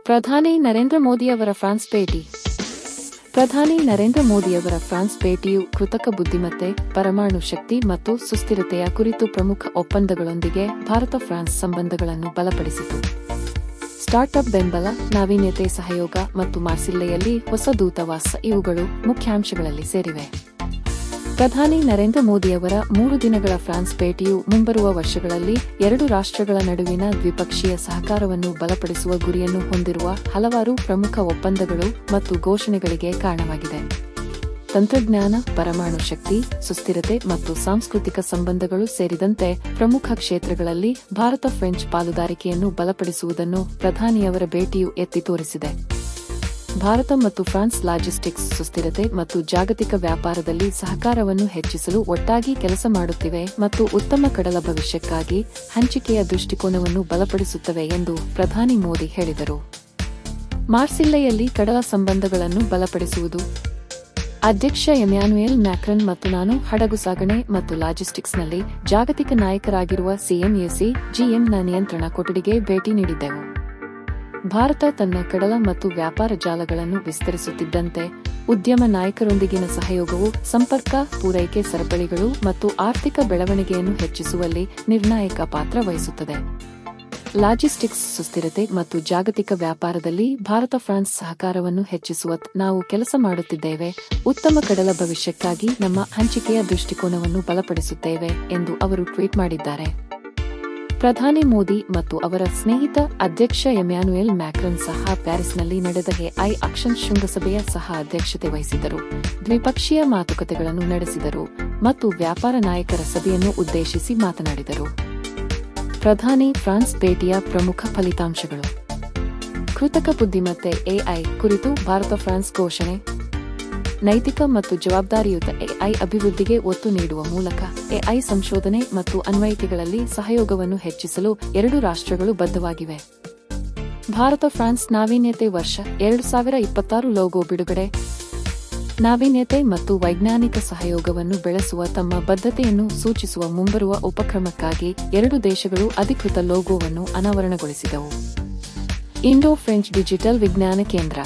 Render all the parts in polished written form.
ಪ್ರಧಾನಿ ನರೇಂದ್ರ ಮೋದಿಯವರ ಫ್ರಾನ್ಸ್ ಭೇಟಿ. ಪ್ರಧಾನಿ ನರೇಂದ್ರ ಮೋದಿಯವರ ಫ್ರಾನ್ಸ್ ಭೇಟಿಯು ಕೃತಕ ಬುದ್ಧಿಮತ್ತೆ, ಪರಮಾಣು ಶಕ್ತಿ ಮತ್ತು ಸುಸ್ಥಿರತೆಯ ಕುರಿತು ಪ್ರಮುಖ ಒಪ್ಪಂದಗಳೊಂದಿಗೆ ಭಾರತ-ಫ್ರಾನ್ಸ್ ಸಂಬಂಧಗಳನ್ನು ಬಲಪಡಿಸಿತು. ಸ್ಟಾರ್ಟ್ಅಪ್ ಬೆಂಬಲ, ನಾವೀನ್ಯತೆ ಸಹಯೋಗ ಮತ್ತು ಮಾರ್ಸಿಲ್ಲೆಯಲ್ಲಿ ಹೊಸ ದೂತಾವಾಸ ಇವುಗಳು ಮುಖ್ಯಾಂಶಗಳಲ್ಲಿ ಸೇರಿವೆ. ಪ್ರಧಾನಿ ನರೇಂದ್ರ ಮೋದಿಯವರ 3 ದಿನಗಳ ಫ್ರಾನ್ಸ್ ಭೇಟಿಯು ಮುಂಬರುವ ವರ್ಷಗಳಲ್ಲಿ ಎರಡು ರಾಷ್ಟ್ರಗಳ ನಡುವಿನ ದ್ವಿಪಕ್ಷೀಯ ಸಹಕಾರವನ್ನು ಬಲಪಡಿಸುವ ಗುರಿಯನ್ನು ಹೊಂದಿರುವ ಹಲವಾರು ಪ್ರಮುಖ ಒಪ್ಪಂದಗಳು ಮತ್ತು ಘೋಷಣೆಗಳಿಗೆ ಕಾರಣವಾಗಿದೆ. ತಂತ್ರಜ್ಞಾನ, ಪರಮಾಣು ಶಕ್ತಿ, ಸುಸ್ಥಿರತೆ ಮತ್ತು ಸಾಂಸ್ಕೃತಿಕ ಸಂಬಂಧಗಳು ಸೇರಿದಂತೆ ಪ್ರಮುಖ ಕ್ಷೇತ್ರಗಳಲ್ಲಿ ಭಾರತ-ಫ್ರೆಂಚ್ ಪಾಲುದಾರಿಕೆಯನ್ನು ಬಲಪಡಿಸುವುದನ್ನು ಪ್ರಧಾನಿಯವರ ಭೇಟಿಯು ಎತ್ತಿ ತೋರಿಸಿದೆ. ಭಾರತ ಮತ್ತು ಫ್ರಾನ್ಸ್ ಲಾಜಿಸ್ಟಿಕ್ಸ್, ಸುಸ್ಥಿರತೆ ಮತ್ತು ಜಾಗತಿಕ ವ್ಯಾಪಾರದಲ್ಲಿ ಸಹಕಾರವನ್ನು ಹೆಚ್ಚಿಸಲು ಒಟ್ಟಾಗಿ ಕೆಲಸ ಮಾಡುತ್ತಿವೆ ಮತ್ತು ಉತ್ತಮ ಕಡಲ ಭವಿಷ್ಯಕ್ಕಾಗಿ ಹಂಚಿಕೆಯ ದೃಷ್ಟಿಕೋನವನ್ನು ಬಲಪಡಿಸುತ್ತವೆ ಎಂದು ಪ್ರಧಾನಿ ಮೋದಿ ಹೇಳಿದರು. ಮಾರ್ಸಿಲ್ಲೆಯಲ್ಲಿ ಕಡಲ ಸಂಬಂಧಗಳನ್ನು ಬಲಪಡಿಸುವುದು. ಅಧ್ಯಕ್ಷ ಎಮ್ಯಾನ್ಯುಯಲ್ ಮ್ಯಾಕ್ರನ್ ಮತ್ತು ನಾನು ಹಡಗು ಸಾಗಣೆ ಮತ್ತು ಲಾಜಿಸ್ಟಿಕ್ಸ್ನಲ್ಲಿ ಜಾಗತಿಕ ನಾಯಕರಾಗಿರುವ ಸಿಎಂಎಸಿ ಜಿಎಂನ ನಿಯಂತ್ರಣ ಕೊಠಡಿಗೆ ಭೇಟಿ ನೀಡಿದ್ದೆವು. ಭಾರತ ತನ್ನ ಕಡಲ ಮತ್ತು ವ್ಯಾಪಾರ ಜಾಲಗಳನ್ನು ವಿಸ್ತರಿಸುತ್ತಿದ್ದಂತೆ ಉದ್ಯಮ ನಾಯಕರೊಂದಿಗಿನ ಸಹಯೋಗವು ಸಂಪರ್ಕ, ಪೂರೈಕೆ ಸರಪಳಿಗಳು ಮತ್ತು ಆರ್ಥಿಕ ಬೆಳವಣಿಗೆಯನ್ನು ಹೆಚ್ಚಿಸುವಲ್ಲಿ ನಿರ್ಣಾಯಕ ಪಾತ್ರ ವಹಿಸುತ್ತದೆ. ಲಾಜಿಸ್ಟಿಕ್ಸ್, ಸುಸ್ಥಿರತೆ ಮತ್ತು ಜಾಗತಿಕ ವ್ಯಾಪಾರದಲ್ಲಿ ಭಾರತ-ಫ್ರಾನ್ಸ್ ಸಹಕಾರವನ್ನು ಹೆಚ್ಚಿಸುವ ನಾವು ಕೆಲಸ ಮಾಡುತ್ತಿದ್ದೇವೆ, ಉತ್ತಮ ಕಡಲ ಭವಿಷ್ಯಕ್ಕಾಗಿ ನಮ್ಮ ಹಂಚಿಕೆಯ ದೃಷ್ಟಿಕೋನವನ್ನು ಬಲಪಡಿಸುತ್ತೇವೆ ಎಂದು ಅವರು ಟ್ವೀಟ್ ಮಾಡಿದ್ದಾರೆ. ಪ್ರಧಾನಿ ಮೋದಿ ಮತ್ತು ಅವರ ಸ್ನೇಹಿತ ಅಧ್ಯಕ್ಷ ಎಮ್ಯಾನ್ಯುಯಲ್ ಮ್ಯಾಕ್ರನ್ ಸಹ ಪ್ಯಾರಿಸ್ನಲ್ಲಿ ನಡೆದ ಎಐ ಆಕ್ಷನ್ ಶೃಂಗಸಭೆಯ ಸಹ ಅಧ್ಯಕ್ಷತೆ ವಹಿಸಿದರು, ದ್ವಿಪಕ್ಷೀಯ ಮಾತುಕತೆಗಳನ್ನು ನಡೆಸಿದರು ಮತ್ತು ವ್ಯಾಪಾರ ನಾಯಕರ ಸಭೆಯನ್ನು ಉದ್ದೇಶಿಸಿ ಮಾತನಾಡಿದರು. ಪ್ರಧಾನಿ ಫ್ರಾನ್ಸ್ ಭೇಟಿಯ ಪ್ರಮುಖ ಫಲಿತಾಂಶಗಳು. ಕೃತಕ ಬುದ್ಧಿಮತ್ತೆ ಎಐ ಕುರಿತು ಭಾರತ-ಫ್ರಾನ್ಸ್ ಘೋಷಣೆ. ನೈತಿಕ ಮತ್ತು ಜವಾಬ್ದಾರಿಯುತ ಎಐ ಅಭಿವೃದ್ಧಿಗೆ ಒತ್ತು ನೀಡುವ ಮೂಲಕ ಎಐ ಸಂಶೋಧನೆ ಮತ್ತು ಅನ್ವಯಿಕೆಗಳಲ್ಲಿ ಸಹಯೋಗವನ್ನು ಹೆಚ್ಚಿಸಲು ಎರಡು ರಾಷ್ಟ್ರಗಳು ಬದ್ಧವಾಗಿವೆ. ಭಾರತ-ಫ್ರಾನ್ಸ್ ನಾವೀನ್ಯತೆ ವರ್ಷ 2026 ಲೋಗೋ ಬಿಡುಗಡೆ. ನಾವೀನ್ಯತೆ ಮತ್ತು ವೈಜ್ಞಾನಿಕ ಸಹಯೋಗವನ್ನು ಬೆಳೆಸುವ ತಮ್ಮ ಬದ್ಧತೆಯನ್ನು ಸೂಚಿಸುವ ಮುಂಬರುವ ಉಪಕ್ರಮಕ್ಕಾಗಿ ಎರಡು ದೇಶಗಳು ಅಧಿಕೃತ ಲೋಗೋವನ್ನು ಅನಾವರಣಗೊಳಿಸಿದವು. ಇಂಡೋ-ಫ್ರೆಂಚ್ ಡಿಜಿಟಲ್ ವಿಜ್ಞಾನ ಕೇಂದ್ರ.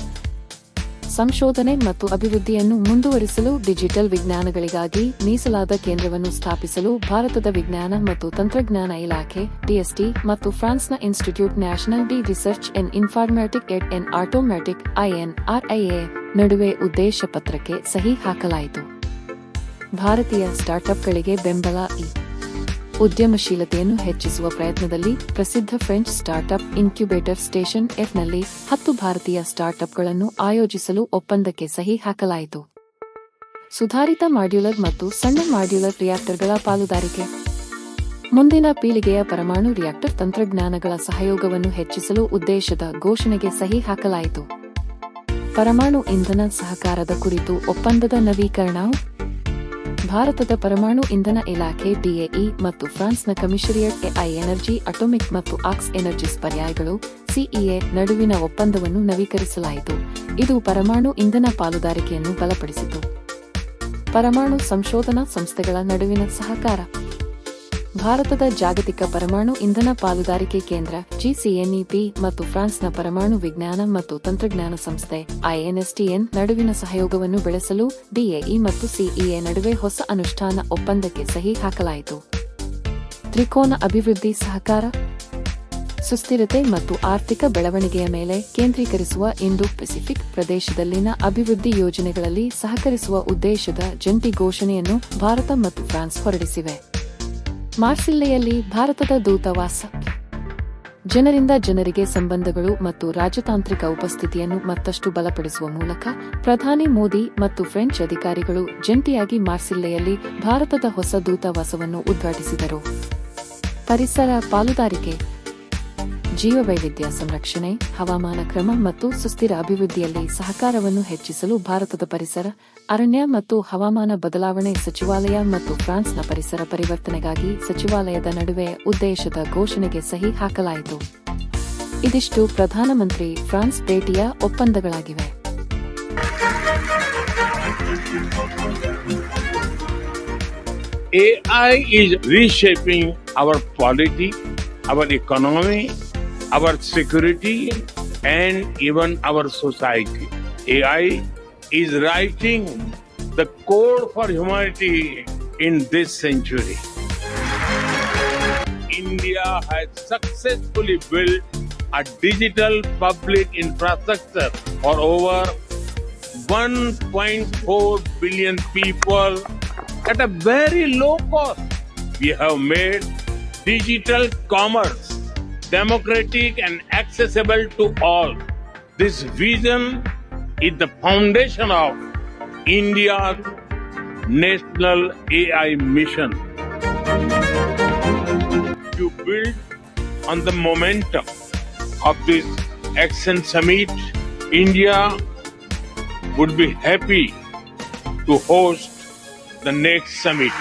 ಸಂಶೋಧನೆ ಮತ್ತು ಅಭಿವೃದ್ಧಿಯನ್ನು ಮುಂದುವರಿಸಲು ಡಿಜಿಟಲ್ ವಿಜ್ಞಾನಗಳಿಗಾಗಿ ಮೀಸಲಾದ ಕೇಂದ್ರವನ್ನು ಸ್ಥಾಪಿಸಲು ಭಾರತದ ವಿಜ್ಞಾನ ಮತ್ತು ತಂತ್ರಜ್ಞಾನ ಇಲಾಖೆ ಡಿಎಸ್ಟಿ ಮತ್ತು ಫ್ರಾನ್ಸ್ನ institute national de research en informatique et en automatic INRIA ನಡುವೆ ಉದ್ದೇಶ ಪತ್ರಕ್ಕೆ ಸಹಿ ಹಾಕಲಾಯಿತು. ಭಾರತೀಯ ಸ್ಟಾರ್ಟ್ಅಪ್ಗಳಿಗೆ ಬೆಂಬಲ. ಉದ್ಯಮಶೀಲತೆಯನ್ನು ಹೆಚ್ಚಿಸುವ ಪ್ರಯತ್ನದಲ್ಲಿ ಪ್ರಸಿದ್ಧ ಫ್ರೆಂಚ್ ಸ್ಟಾರ್ಟ್ಅಪ್ ಇನ್ಕ್ಯುಬೇಟರ್ ಸ್ಟೇಷನ್ ಎಫ್ನಲ್ಲಿ 10 ಭಾರತೀಯ ಸ್ಟಾರ್ಟ್ಅಪ್ಗಳನ್ನು ಆಯೋಜಿಸಲು ಒಪ್ಪಂದಕ್ಕೆ ಸಹಿ ಹಾಕಲಾಯಿತು. ಸುಧಾರಿತ ಮಾಡ್ಯುಲರ್ ಮತ್ತು ಸಣ್ಣ ಮಾಡ್ಯುಲರ್ ರಿಯಾಕ್ಟರ್ಗಳ ಪಾಲುದಾರಿಕೆ. ಮುಂದಿನ ಪೀಳಿಗೆಯ ಪರಮಾಣು ರಿಯಾಕ್ಟರ್ ತಂತ್ರಜ್ಞಾನಗಳ ಸಹಯೋಗವನ್ನು ಹೆಚ್ಚಿಸಲು ಉದ್ದೇಶದ ಘೋಷಣೆಗೆ ಸಹಿ ಹಾಕಲಾಯಿತು. ಪರಮಾಣು ಇಂಧನ ಸಹಕಾರದ ಕುರಿತು ಒಪ್ಪಂದದ ನವೀಕರಣ. ಭಾರತದ ಪರಮಾಣು ಇಂಧನ ಇಲಾಖೆ DAE ಮತ್ತು ಫ್ರಾನ್ಸ್ನ ಕಮಿಷರಿಯಟ್ ಎಐ ಎನರ್ಜಿ ಅಟೋಮಿಕ್ ಮತ್ತು ಆಕ್ಸ್ ಎನರ್ಜಿಸ್ ಪರ್ಯಾಯಗಳು CEA ನಡುವಿನ ಒಪ್ಪಂದವನ್ನು ನವೀಕರಿಸಲಾಯಿತು. ಇದು ಪರಮಾಣು ಇಂಧನ ಪಾಲುದಾರಿಕೆಯನ್ನು ಬಲಪಡಿಸಿತು. ಪರಮಾಣು ಸಂಶೋಧನಾ ಸಂಸ್ಥೆಗಳ ನಡುವಿನ ಸಹಕಾರ. ಭಾರತದ ಜಾಗತಿಕ ಪರಮಾಣು ಇಂಧನ ಪಾಲುದಾರಿಕೆ ಕೇಂದ್ರ GCNEP ಮತ್ತು ಫ್ರಾನ್ಸ್ನ ಪರಮಾಣು ವಿಜ್ಞಾನ ಮತ್ತು ತಂತ್ರಜ್ಞಾನ ಸಂಸ್ಥೆ INSTN ನಡುವಿನ ಸಹಯೋಗವನ್ನು ಬೆಳೆಸಲು DAE ಮತ್ತು CEA ನಡುವೆ ಹೊಸ ಅನುಷ್ಠಾನ ಒಪ್ಪಂದಕ್ಕೆ ಸಹಿ ಹಾಕಲಾಯಿತು. ತ್ರಿಕೋನ ಅಭಿವೃದ್ಧಿ ಸಹಕಾರ. ಸುಸ್ಥಿರತೆ ಮತ್ತು ಆರ್ಥಿಕ ಬೆಳವಣಿಗೆಯ ಮೇಲೆ ಕೇಂದ್ರೀಕರಿಸುವ ಇಂಡೋ ಪೆಸಿಫಿಕ್ ಪ್ರದೇಶದಲ್ಲಿನ ಅಭಿವೃದ್ಧಿ ಯೋಜನೆಗಳಲ್ಲಿ ಸಹಕರಿಸುವ ಉದ್ದೇಶದ ಜಂಟಿ ಘೋಷಣೆಯನ್ನು ಭಾರತ ಮತ್ತು ಫ್ರಾನ್ಸ್ ಹೊರಡಿಸಿವೆ. ಮಾರ್ಸಿಲ್ಲೆಯಲ್ಲಿ ಭಾರತದ ದೂತಾವಾಸ. ಜನರಿಂದ ಜನರಿಗೆ ಸಂಬಂಧಗಳು ಮತ್ತು ರಾಜತಾಂತ್ರಿಕ ಉಪಸ್ಥಿತಿಯನ್ನು ಮತ್ತಷ್ಟು ಬಲಪಡಿಸುವ ಮೂಲಕ ಪ್ರಧಾನಿ ಮೋದಿ ಮತ್ತು ಫ್ರೆಂಚ್ ಅಧಿಕಾರಿಗಳು ಜಂಟಿಯಾಗಿ ಮಾರ್ಸಿಲ್ಲೆಯಲ್ಲಿ ಭಾರತದ ಹೊಸ ದೂತಾವಾಸವನ್ನು ಉದ್ಘಾಟಿಸಿದರು. ಪರಿಸರ ಪಾಲುದಾರಿಕೆ. ಜೀವವೈವಿಧ್ಯ ಸಂರಕ್ಷಣೆ, ಹವಾಮಾನ ಕ್ರಮ ಮತ್ತು ಸುಸ್ಥಿರ ಅಭಿವೃದ್ಧಿಯಲ್ಲಿ ಸಹಕಾರವನ್ನು ಹೆಚ್ಚಿಸಲು ಭಾರತದ ಪರಿಸರ, ಅರಣ್ಯ ಮತ್ತು ಹವಾಮಾನ ಬದಲಾವಣೆ ಸಚಿವಾಲಯ ಮತ್ತು ಫ್ರಾನ್ಸ್ನ ಪರಿಸರ ಪರಿವರ್ತನೆಗಾಗಿ ಸಚಿವಾಲಯದ ನಡುವೆ ಉದ್ದೇಶದ ಘೋಷಣೆಗೆ ಸಹಿ ಹಾಕಲಾಯಿತು. ಇದಿಷ್ಟು ಪ್ರಧಾನಮಂತ್ರಿ ಫ್ರಾನ್ಸ್ ಭೇಟಿಯ ಒಪ್ಪಂದಗಳಾಗಿವೆ. AI is reshaping our polity, our economy, our security and even our society. AI is writing the code for humanity in this century. India has successfully built a digital public infrastructure for over 1.4 billion people at a very low cost. We have made digital commerce democratic and accessible to all. This vision is the foundation of India's national AI mission. To build on the momentum of this Action Summit, India would be happy to host the next summit.